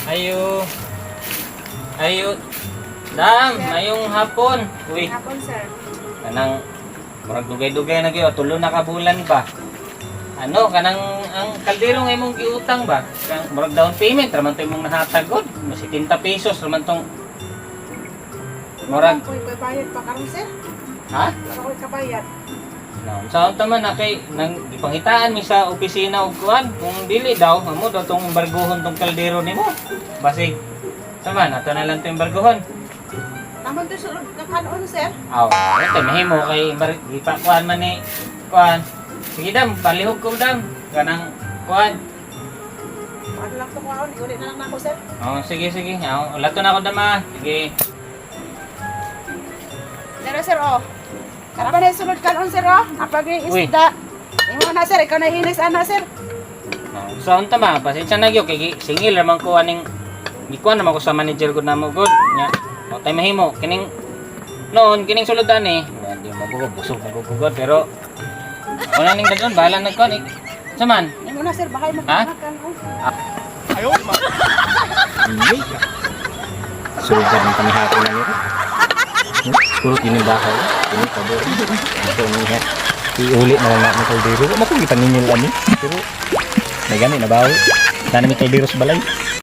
Ayo. Ayo. Dam, mayong hapon. Uy, Hapon, sir. kanang murag dugay-dugay na gyud, tulo na ka bulan ba. Ano kanang ang kaldero nga imong giutang ba? Kang murag down payment raman to imong nahatag gud. 70 pesos raman tong murag, Koy bayad pa karon, sir. ha? Para koy kabayad. No, sa unta man na kay nang gipangitaan mi sa opisina og kuan, kung dili daw amo daw tong embargohon tong kaldero nimo. Basig saman ato na lang to embargohon. Naman to sulod ka kanon, sir. Aw, ito mahimo kay ipakuan man ni kuan. Sige dam, palihog ko dam. Kanang kuan. Ano lang to kaon, iulit na lang ako, sir. Oh, sige sige. Aw, lato na ako dama. Sige. Sir, oh. Karaman na sulod kanon, sir, oh. Napagay Uy. isda. Imo na, sir. Ikaw na hinis, ana, sir. Oh, so unta ma, pasensya na gyud kay singil raman ko aning gikuan naman ko sa manager ko na mo good. Nya, o tay mahimo kining noon kining suludan eh. Hindi mo ko busog mo ko pero wala ning dadon bahala nagkuan eh. Saman. Imo na, sir. Bahay mo Ha? kanon. Hindi. Sugar ng pamihati na nito. Puro tinibahay. Ini kabor. Ito niya. Iuli na lang natin kaldero. Makong kita ninyo ani. Pero may gani na bawi. Sana may kaldero sa balay.